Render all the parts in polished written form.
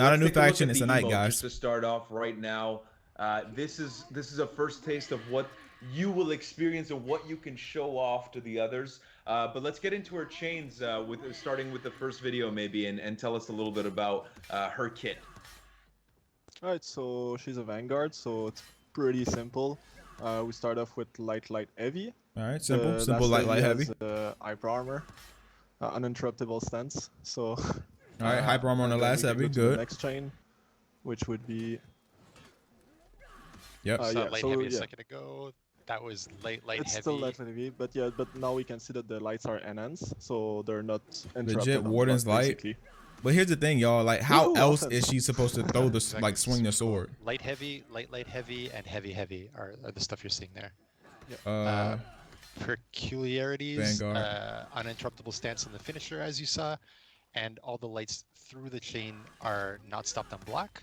not a new Let's take a look faction. at It's the a knight, emote guys. just to start off right now. This is a first taste of what you will experience and what you can show off to the others. But let's get into her chains with starting with the first video maybe, and tell us a little bit about her kit. Alright, so she's a Vanguard, so it's pretty simple. We start off with light, heavy. All right, simple, The simple, last light, heavy. has, hyper armor, uninterruptible stance. So. All right, hyper armor on the last heavy, good. The next chain, which would be. Yep. Saw Yeah, light so, heavy a yeah. second ago. That was light It's heavy. still light heavy, but yeah, but now we can see that the lights are enhanced, so they're not interrupted. Legit Warden's light. Basically. But here's the thing, y'all. Like, how Ooh, else offense. is she supposed to throw this, like, swing the sword? Light heavy, light heavy, and heavy are the stuff you're seeing there. Peculiarities, Vanguard. uninterruptible stance on the finisher, as you saw, and all the lights through the chain are not stopped on block,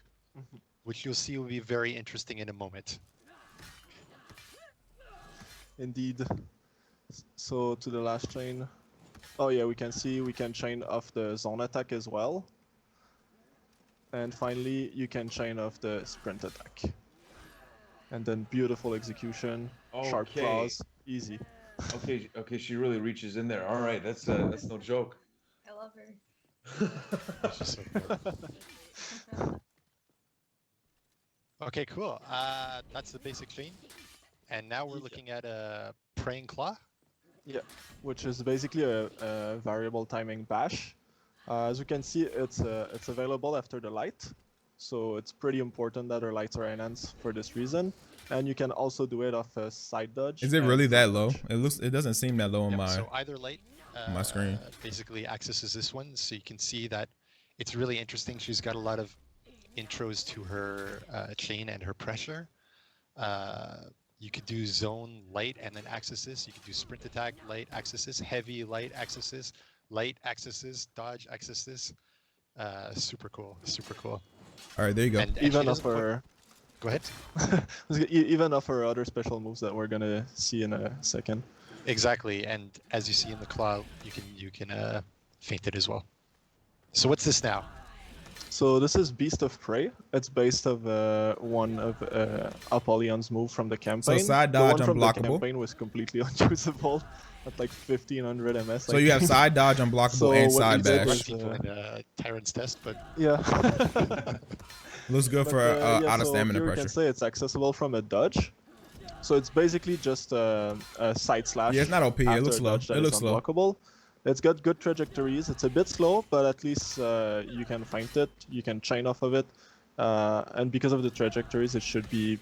which you'll see will be very interesting in a moment. Indeed. So to the last chain. Oh yeah, we can see we can chain off the zone attack as well. And finally, you can chain off the sprint attack. And then beautiful execution, sharp claws, easy. Okay, she really reaches in there. All right, that's no joke. I love her. She's so cool. Okay, cool. That's the basic chain. And now we're looking at a praying claw. Yeah, which is basically a variable timing bash. As you can see, it's available after the light, so it's pretty important that our lights are enhanced for this reason. And you can also do it off a side dodge. Is it really that low? It doesn't seem that low on my. So either light my screen basically accesses this one, so you can see that it's really interesting. She's got a lot of intros to her chain and her pressure. You could do zone light and then access this. You could do sprint attack, light, access this, heavy, light, access this, light, access this, dodge, access this. Super cool, super cool. All right, there you go. And even of her. Go ahead. Even of her other special moves that we're gonna see in a second. Exactly, and as you see in the claw, you can feint it as well. So what's this now? So this is Beast of Prey. It's based of one of Apollyon's move from the campaign. So side dodge the one from the unblockable. campaign was completely unusable at like 1500 MS. So you have side dodge unblockable So and what side we did bash. was, People in Tyrant's test, but yeah. Looks good for yeah, out of so stamina here we pressure. can say it's accessible from a dodge. So it's basically just a side slash. Yeah, it's not OP. It after looks a slow. dodge that It is looks slow. unblockable. It's got good trajectories. It's a bit slow, but at least you can feint it. You can chain off of it. And because of the trajectories, it should be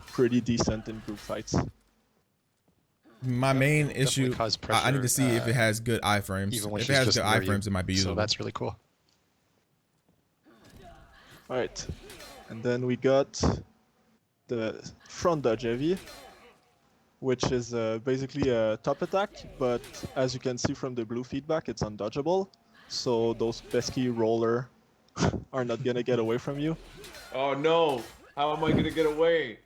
pretty decent in group fights. My main issue, cause I need to pressure, see if it has good iframes. even when If she's it has just good near you. iframes, it might be usable. So that's really cool. Alright. And then we got the front dodge heavy, which is basically a top attack, but as you can see from the blue feedback, it's undodgeable. So those pesky roller are not gonna get away from you. Oh no! How am I gonna get away?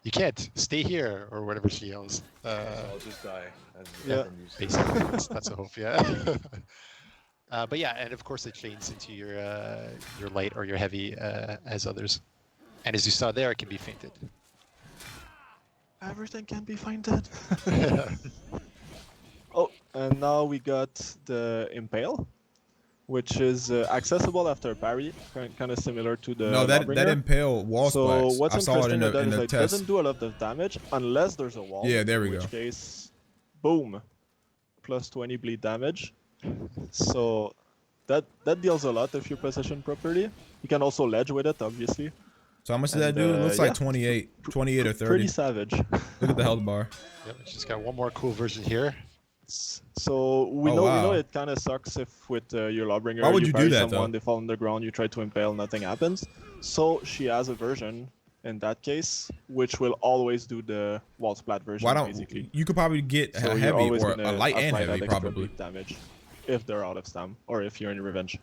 You can't stay here or whatever she yells. I'll just die. Yeah. Basically, that's a hope, yeah. But yeah, and of course it chains into your light or your heavy as others. And as you saw there, it can be feinted. Everything can be feinted. Oh, and now we got the Impale, which is accessible after parry, kind of similar to the No, that Lawbringer. impale wall So splats. what's I saw it interesting in the, about that in is the it test. doesn't do a lot of damage unless there's a wall. Yeah, there we in go. which case, boom, plus 20 bleed damage. So that deals a lot if you position properly. You can also ledge with it, obviously. So how much does that And, do? It looks like yeah. 28 or 30. Pretty savage. Look at the health bar. Yep, she's got one more cool version here. So we Oh, know wow. it kind of sucks if with your Lawbringer Why would you do parry that, someone, though? they fall on the ground, you try to impale, nothing happens. So she has a version in that case, which will always do the wall splat version. Why don't basically. you could probably get So a you're heavy always or gonna a light and apply that heavy extra probably. bleed damage if they're out of stam or if you're in revenge.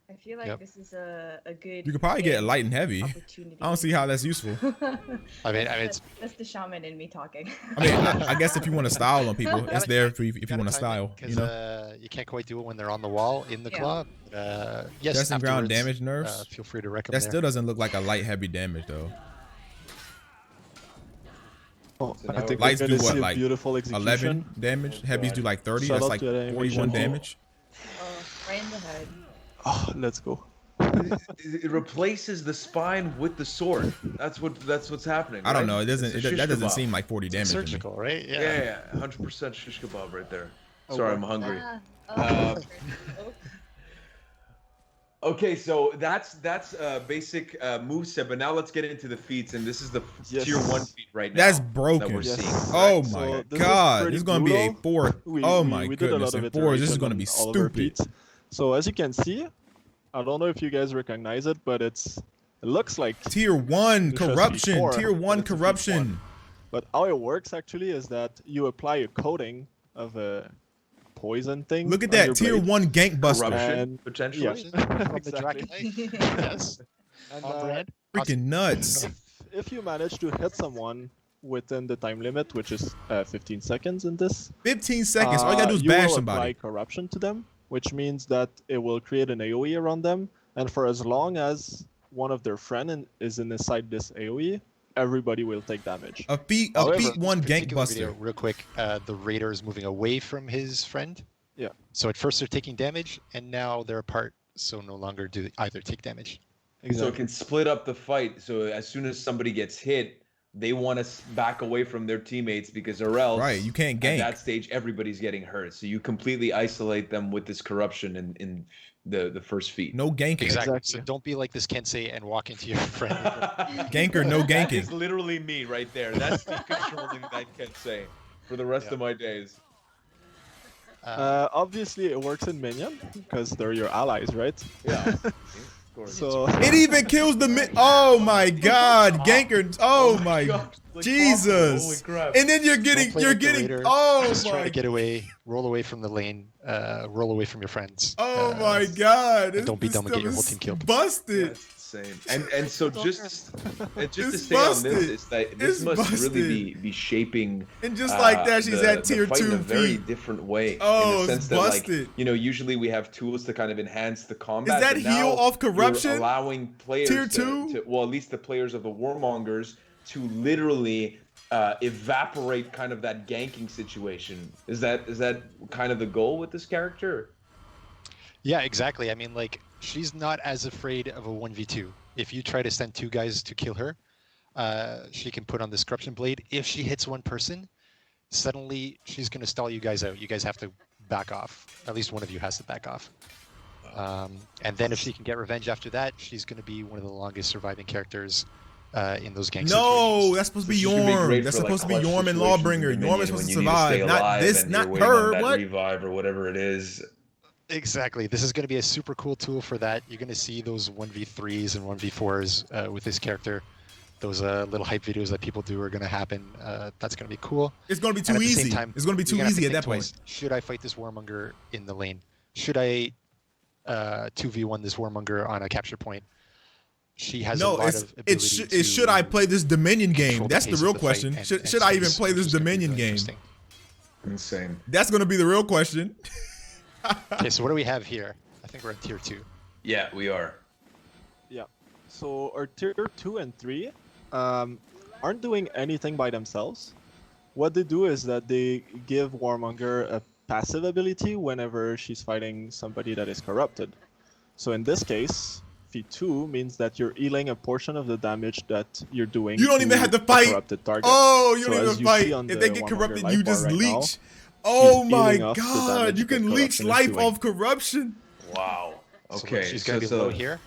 I feel like Yep. this is a good. You could probably get game light and heavy. opportunity. I don't see how that's useful. I mean, it's that's the shaman in me talking. I mean, I guess if you want to style on people, it's there for you if you want to style. You know, you can't quite do it when they're on the wall in the Yeah. club. Yes, testing ground afterwards, damage nerfs. Feel free to wreck them That there. still doesn't look like a light heavy damage though. Oh, So I now think Lights we're do gonna what, see a like beautiful execution. 11 damage. Oh, Heavies God. do like 30. Shout That's out like to the 41 animation. damage. Right in the head. Oh, let's go. It replaces the spine with the sword. That's what's happening. I don't right? know. It doesn't. It's a That shish doesn't kebab. seem like 40 damage to me. Surgical, right? Yeah, 100% shish kebab right there. Oh, Sorry, wow. I'm hungry. Oh, Okay, so that's basic moveset, but now let's get into the feats, and this is the Yes. tier 1 feat right now. That's that broken. we're Yes. seeing. Oh So my this is god. pretty This is going to be a brutal. 4. Oh my we did a goodness. lot of In 4s, this is iteration going to be on all of our stupid. feats. So as you can see, I don't know if you guys recognize it, but it looks like. Tier 1 It's just corruption. before, Tier 1 but it's a feat corruption. one. But how it works actually is that you apply a coating of a poison thing. Look at on your that. Tier blade. 1 gank buster. Corruption, And- potentially. Yeah. From the Exactly. Dragon Knight. Yes. And, On brand. Freaking nuts. if you manage to hit someone within the time limit, which is 15 seconds in this, 15 seconds. All you gotta do is you bash will somebody. apply corruption to them, which means that it will create an AoE around them, and for as long as one of their friend is inside this AoE, everybody will take damage. A feat However, 1 gank Particular video, buster. real quick, the raider is moving away from his friend. Yeah. So at first they're taking damage, and now they're apart, so no longer do either take damage. So it can split up the fight. So as soon as somebody gets hit, they want to back away from their teammates because or else Right, you can't at gank. that stage everybody's getting hurt. So you completely isolate them with this corruption in the first feat. No ganking. Exactly. Exactly. So don't be like this Kensei and walk into your friend. Ganker, no That is ganking. literally me right there. That's the controlling that can say for the rest Yeah. of my days. Obviously, it works in minion because they're your allies, right? Yeah. Of course. So It even kills the mid. Oh my god. Ganker. Oh my God, like Jesus. Holy crap. And then you're Don't getting, play you're like the getting, raider. oh Just try my, to get away, roll away from the lane, roll away from your friends. oh my god. and don't be This dumb and get stuff your whole is team killed. Busted. That's insane. And so just to It's stay on this, busted. is that It's this must really busted. be shaping. And just like that, she's at tier the fight in 2 a very feet. different way. Oh, in the it's sense that, like, busted. you know, usually we have tools to kind of enhance the combat. that but heal now off corruption? You're allowing players Tier to, 2? well, at least the players of the Warmongers, to literally evaporate kind of that ganking situation. Is that kind of the goal with this character? Yeah, exactly. I mean, like, she's not as afraid of a 1v2. If you try to send 2 guys to kill her, she can put on this corruption blade. If she hits 1 person, suddenly she's going to stall you guys out. You guys have to back off. At least one of you has to back off. And then if she can get revenge after that, she's going to be one of the longest surviving characters in those gang No, situations. that's supposed to be This should be Yorm. great That's for, supposed to like, be clutch Yorm and situations Lawbringer. in Yorm is Dominion supposed to when you need to stay survive. Not alive this, and not you're waiting her. on that What? revive or whatever it is. Exactly. This is going to be a super cool tool for that. You're going to see those 1v3s and 1v4s with this character. Those little hype videos that people do are going to happen. That's going to be cool. It's going to be And too at the same easy. time, It's going to be you're too gonna have to easy at think that point. twice. Should I fight this Warmonger in the lane? Should I 2v1 this Warmonger on a capture point? She has a No, lot it's of ability to should I play this Dominion game? control That's the pace of real fight, question. and Should it's I gonna even be- play this it's gonna be Dominion really game? interesting. Insane. That's going to be the real question. Okay, so what do we have here? I think we're at tier 2. Yeah, we are. yeah. So our tier 2 and 3 aren't doing anything by themselves. What they do is that they give Warmonger a passive ability whenever she's fighting somebody that is corrupted. So in this case, feat 2 means that you're healing a portion of the damage that you're doing. You don't even have to a fight. corrupted target. Oh, you So don't as even you fight. see on If the they get Warmonger corrupted, life you bar just right now, leech. Oh she's my healing off the god, damage you that can leech corruption is life doing. off corruption. Wow. So Okay. she's going to be low here.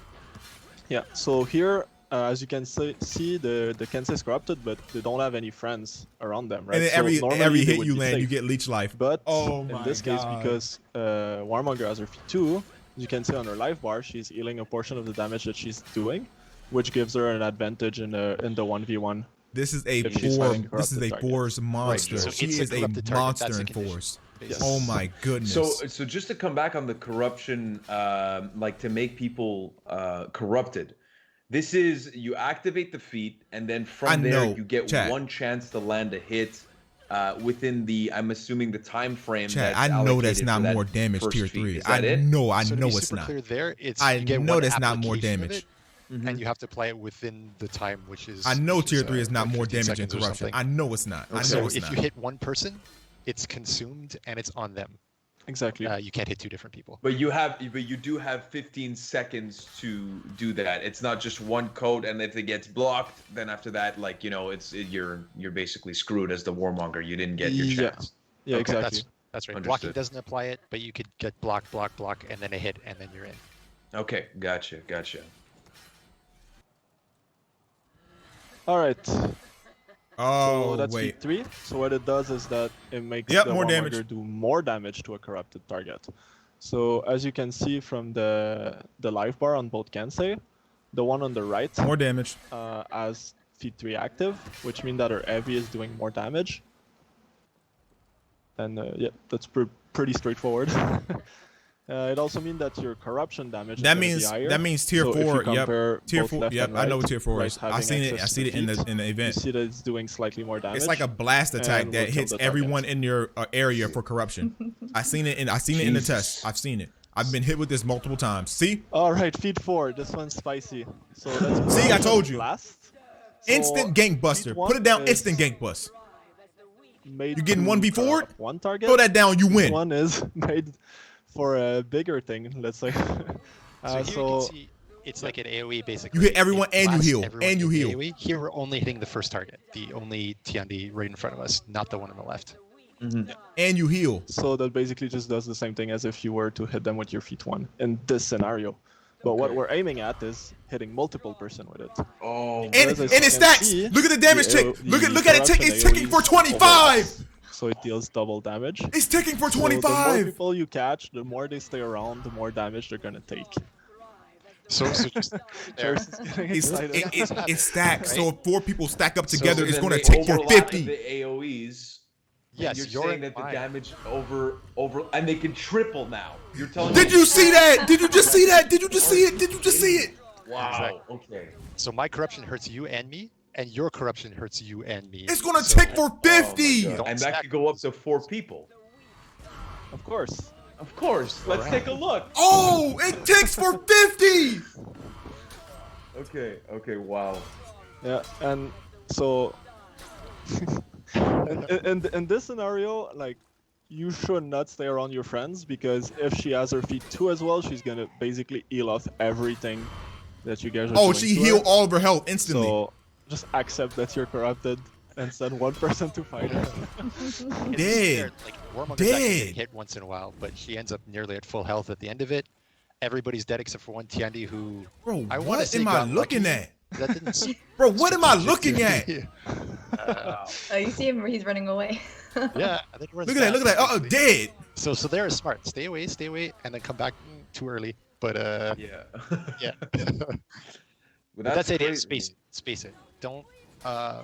Yeah, so here, as you can see, the Kensei is corrupted, but they don't have any friends around them, right? And then So normally every they hit would you be land, you safe. get leech life. But Oh in my this case, God. because Warmonger has her feat 2, as you can see on her life bar, she's healing a portion of the damage that she's doing, which gives her an advantage in the 1v1. This is a If she's four. fighting This is a corrupted force monster. So She it's a is a corrupted target, monster that's in the condition. force. Basically. Oh my goodness. So just to come back on the corruption, like to make people corrupted. This is you activate the feat, and then from there you get one chance to land a hit within the. I'm assuming the time frame. Chat, that's I know that's allocated not for that more damage first tier feat. 3. Is that I it? know So to be it's super not. clear there, it's I you get know one that's not more application of damage. it, and you have to apply it within the time, which is. I know which tier 3 is not like more 15 damage than seconds or corruption. something. I know it's not. I know So it's if not. you hit one person, it's consumed and it's on them. Exactly. You can't hit two different people. But you do have 15 seconds to do that. It's not just one code, and if it gets blocked, then after that, like you're basically screwed as the warmonger. You didn't get your chance. Yeah, Okay, exactly. That's right. Understood. Blocking doesn't apply it, but you could get block, and then a hit, and then you're in. Okay, gotcha. All right. Oh, So that's wait. feat 3. So what it does is that it makes Yep, the more warmonger damage. do more damage to a corrupted target. So as you can see from the live bar on both Kansei, the one on the right More damage. has feat 3 active, which means that her heavy is doing more damage. And yeah, that's pretty straightforward. It also means that your corruption damage That is gonna be means higher. that means tier So if you 4. Yep. compare Tier both 4. left Yep. and I know right, what tier 4 is. right I having seen it. I access seen to it in feats, the You event. see that it's doing slightly more damage. It's like a blast attack and that will kill hits the everyone target. in your area for corruption. I seen it in the test. I've seen it. I've been hit with this multiple times. See? All right, feat 4. This one's spicy. So let's See, I told you. Blast. So Instant gank buster. feat 1 Put it down. is Instant gank bust. made You getting to, 1v4'd? one target. Throw that down. You This win. one is made for a bigger thing, let's say. So here you can see it's like an AoE basically. You hit everyone It and you blasts heal, everyone and you in the heal. AoE. Here we're only hitting the first target, the only Tiandi right in front of us, not the one on the left. And you heal. So that basically just does the same thing as if you were to hit them with your feat 1 in this scenario. But what Okay. we're aiming at is hitting multiple person with it. Oh, And As it you can stacks. see, Look at the damage the tick. AO Look at it tick. corruption It's ticking for AoEs 25. So it deals double damage. It's ticking for So the more 25. people you catch, the more they stay around, the more damage they're gonna take. So just there. Cheers is getting excited. It stacks. So if 4 people stack up So together, it's then going to they tick for overlap 50. The AOE's. Yes, you're you're saying in that the mine. damage over, and they can triple now. You're telling Did me? you see that? Did you just see that? Did you just see it? Did you just see it? Wow. Okay. So my corruption hurts you and me, and your corruption hurts you and me. It's going to So- tick for 50. Oh my God. And that stack could go up to 4 people. Of course. Of course. Let's take a look. Oh, it ticks for 50. Okay. Wow. Yeah, and so in this scenario, like you should not stay around your friends because if she has her feat 2 as well, she's gonna basically heal off everything that you guys are Oh, doing she to healed her. all of her health instantly. So just accept that you're corrupted and send one person to fight her. It's Dead. weird, like Warmonger's actually Dead. getting hit once in a while, but she ends up nearly at full health at the end of it. Everybody's dead except for one Tiandi who Bro, I wanna what say am I got looking lucky. at? that didn't. Bro, what am I looking at? Wow. Oh, you see him? He's running away. Yeah, I think we're in Look at that. Look at that. Uh-oh, basically. dead. So they're smart. Stay away, and then come back too early. But Yeah. yeah. But But that's it. crazy. Space it. Don't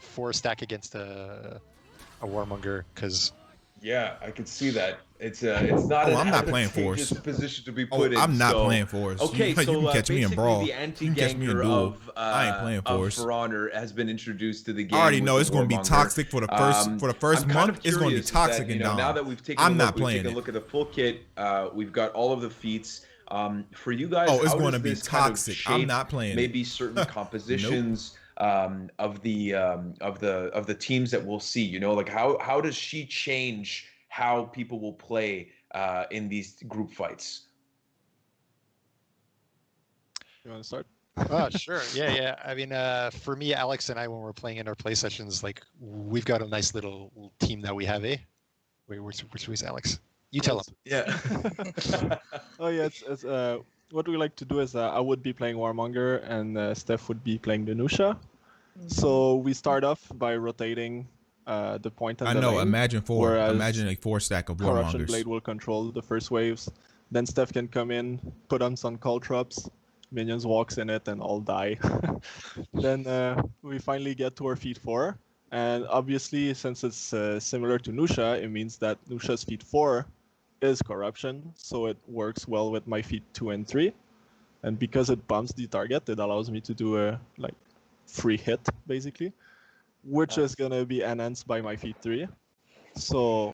force stack against a warmonger because Yeah, I can see that. It's not. Oh, an I'm not playing advantageous Force. position to be Oh, put in. I'm not so- playing Force. Okay, you so can catch me in basically Brawl. the You can catch me in anti-ganker Duel. of I ain't playing Force. For Honor has been introduced to the game. I already with know the it's going to be Warmonger. toxic for the first I'm kind month. of It's going to be curious toxic that, and now down. that we've taken I'm a not look, we've playing taken it. a look at the full kit. We've got all of the feats. For you guys, Oh, it's how going does to be this kind of toxic. I'm shape not playing it. maybe certain compositions of the teams that we'll see. You know, like how does she change how people will play in these group fights? You want to start? oh sure, yeah. I mean, for me, Alex and I, when we're playing in our play sessions, like we've got a nice little team that we have. Wait, which was Alex? You tell him. Yeah. Oh yeah, it's what we like to do is I would be playing Warmonger and Steph would be playing Danusha. So we start off by rotating the point and I the know. lane. Imagine four. whereas Imagine a 4-stack of Corruption Blade Warmongers. will control the first waves. Then Steph can come in, put on some caltrops, minions walks in it and all die. Then we finally get to our feat 4. And obviously, since it's similar to Nusha, it means that Nusha's feat 4 is corruption, so it works well with my feat 2 and 3. And because it bumps the target, it allows me to do a like free hit, basically, which is gonna be enhanced by my feat 3. So